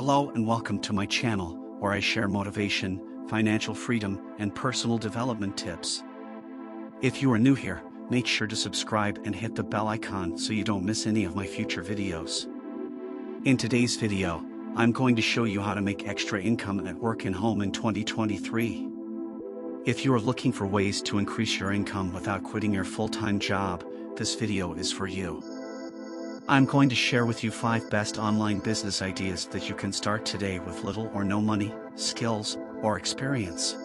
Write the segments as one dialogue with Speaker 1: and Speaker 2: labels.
Speaker 1: Hello and welcome to my channel, where I share motivation, financial freedom, and personal development tips. If you are new here, make sure to subscribe and hit the bell icon so you don't miss any of my future videos. In today's video, I'm going to show you how to make extra income at work and home in 2023. If you are looking for ways to increase your income without quitting your full-time job, this video is for you. I'm going to share with you 5 best online business ideas that you can start today with little or no money, skills, or experience.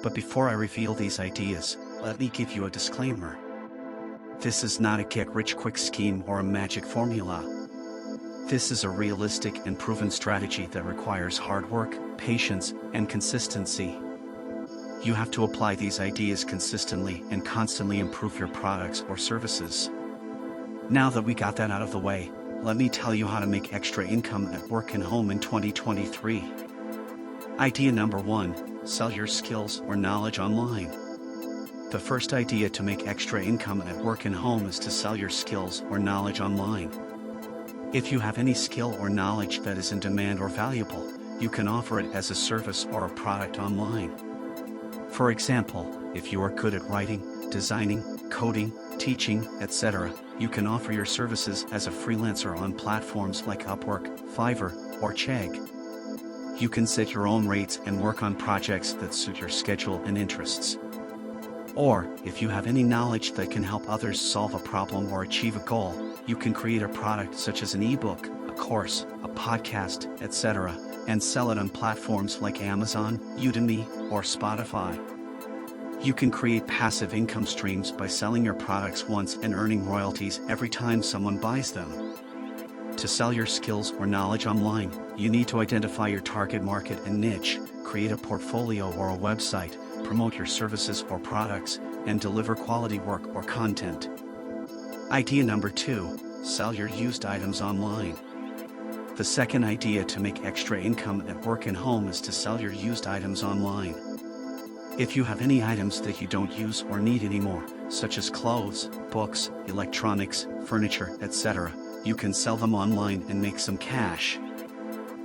Speaker 1: But before I reveal these ideas, let me give you a disclaimer. This is not a get-rich-quick scheme or a magic formula. This is a realistic and proven strategy that requires hard work, patience, and consistency. You have to apply these ideas consistently and constantly improve your products or services. Now that we got that out of the way, let me tell you how to make extra income at work and home in 2023. Idea number 1, sell your skills or knowledge online. The first idea to make extra income at work and home is to sell your skills or knowledge online. If you have any skill or knowledge that is in demand or valuable, you can offer it as a service or a product online. For example, if you are good at writing, designing, coding, teaching, etc., you can offer your services as a freelancer on platforms like Upwork, Fiverr, or Chegg. You can set your own rates and work on projects that suit your schedule and interests. Or, if you have any knowledge that can help others solve a problem or achieve a goal, you can create a product such as an ebook, a course, a podcast, etc., and sell it on platforms like Amazon, Udemy, or Spotify. You can create passive income streams by selling your products once and earning royalties every time someone buys them. To sell your skills or knowledge online, you need to identify your target market and niche, create a portfolio or a website, promote your services or products, and deliver quality work or content. Idea number 2, sell your used items online. The second idea to make extra income at work and home is to sell your used items online. If you have any items that you don't use or need anymore, such as clothes, books, electronics, furniture, etc., you can sell them online and make some cash.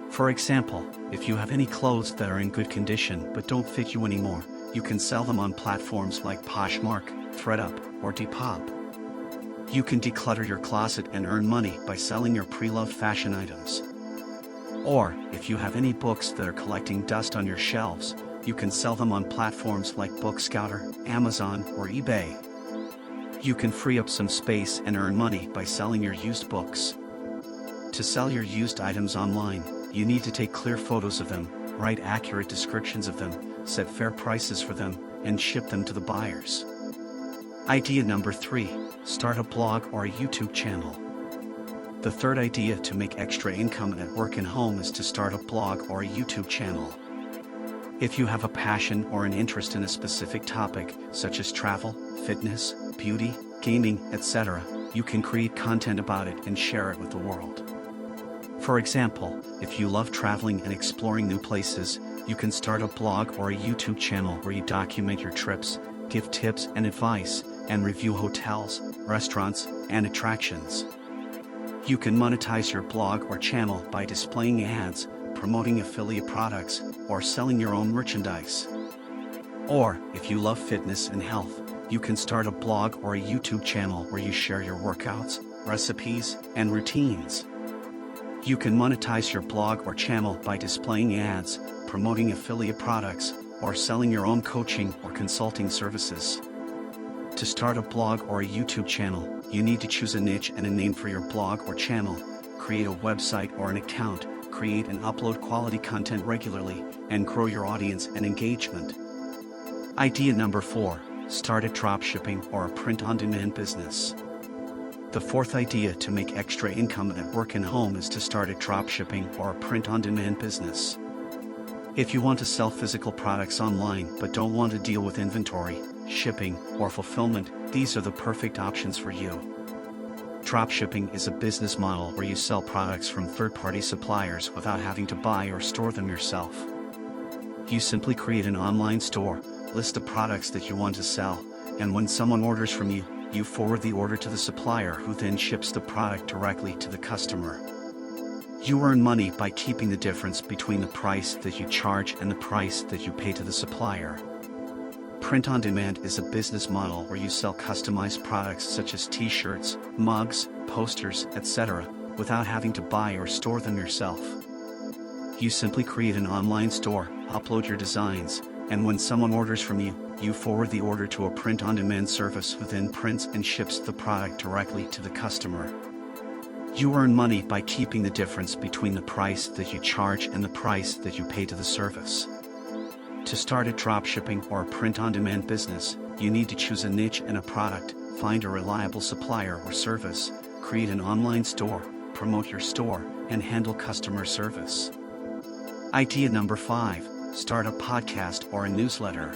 Speaker 1: For example, if you have any clothes that are in good condition but don't fit you anymore, you can sell them on platforms like Poshmark, ThredUp, or Depop. You can declutter your closet and earn money by selling your pre-loved fashion items. Or, if you have any books that are collecting dust on your shelves, you can sell them on platforms like Bookscouter, Amazon, or eBay. You can free up some space and earn money by selling your used books. To sell your used items online, you need to take clear photos of them, write accurate descriptions of them, set fair prices for them, and ship them to the buyers. Idea number 3, start a blog or a YouTube channel. The third idea to make extra income at work and home is to start a blog or a YouTube channel. If you have a passion or an interest in a specific topic, such as travel, fitness, beauty, gaming, etc., you can create content about it and share it with the world. For example, if you love traveling and exploring new places, you can start a blog or a YouTube channel where you document your trips, give tips and advice, and review hotels, restaurants, and attractions. You can monetize your blog or channel by displaying ads, promoting affiliate products, or selling your own merchandise. Or, if you love fitness and health, you can start a blog or a YouTube channel where you share your workouts, recipes, and routines. You can monetize your blog or channel by displaying ads, promoting affiliate products, or selling your own coaching or consulting services. To start a blog or a YouTube channel, you need to choose a niche and a name for your blog or channel, create a website or an account, create and upload quality content regularly, and grow your audience and engagement. Idea number 4, start a dropshipping or a print-on-demand business. The fourth idea to make extra income at work and home is to start a dropshipping or a print-on-demand business. If you want to sell physical products online but don't want to deal with inventory, shipping, or fulfillment, these are the perfect options for you. Dropshipping is a business model where you sell products from third-party suppliers without having to buy or store them yourself. You simply create an online store, list the products that you want to sell, and when someone orders from you, you forward the order to the supplier who then ships the product directly to the customer. You earn money by keeping the difference between the price that you charge and the price that you pay to the supplier. Print on demand is a business model where you sell customized products such as t-shirts, mugs, posters, etc., without having to buy or store them yourself. You simply create an online store, upload your designs, and when someone orders from you, you forward the order to a print-on-demand service who then prints and ships the product directly to the customer. You earn money by keeping the difference between the price that you charge and the price that you pay to the service. To start a dropshipping or a print-on-demand business, you need to choose a niche and a product, find a reliable supplier or service, create an online store, promote your store, and handle customer service. Idea number 5. Start a podcast or a newsletter.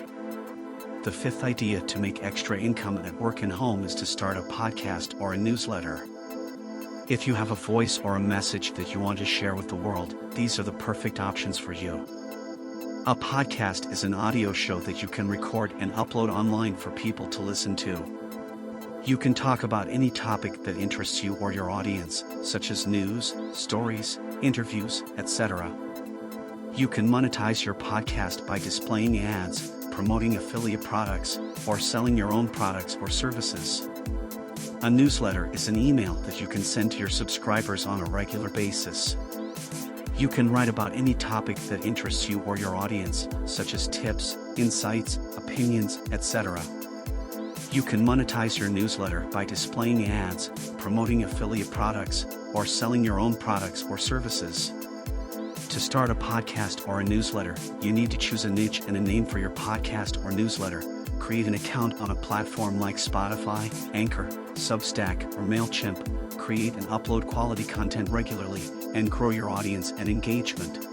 Speaker 1: The 5th idea to make extra income at work and home is to start a podcast or a newsletter. If you have a voice or a message that you want to share with the world, these are the perfect options for you. A podcast is an audio show that you can record and upload online for people to listen to. You can talk about any topic that interests you or your audience, such as news, stories, interviews, etc. You can monetize your podcast by displaying ads, promoting affiliate products, or selling your own products or services. A newsletter is an email that you can send to your subscribers on a regular basis. You can write about any topic that interests you or your audience, such as tips, insights, opinions, etc. You can monetize your newsletter by displaying ads, promoting affiliate products, or selling your own products or services. To start a podcast or a newsletter, you need to choose a niche and a name for your podcast or newsletter. Create an account on a platform like Spotify, Anchor, Substack, or MailChimp. Create and upload quality content regularly, and grow your audience and engagement.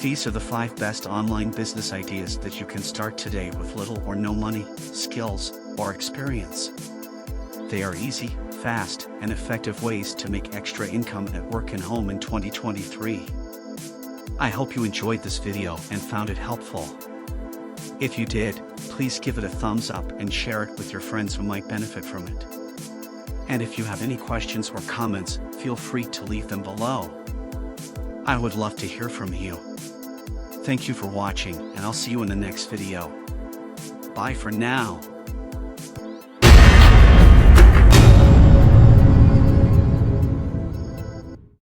Speaker 1: These are the 5 best online business ideas that you can start today with little or no money, skills, or experience. They are easy, fast, and effective ways to make extra income at work and home in 2023. I hope you enjoyed this video and found it helpful. If you did, please give it a thumbs up and share it with your friends who might benefit from it. And if you have any questions or comments, feel free to leave them below. I would love to hear from you. Thank you for watching, and I'll see you in the next video. Bye for now.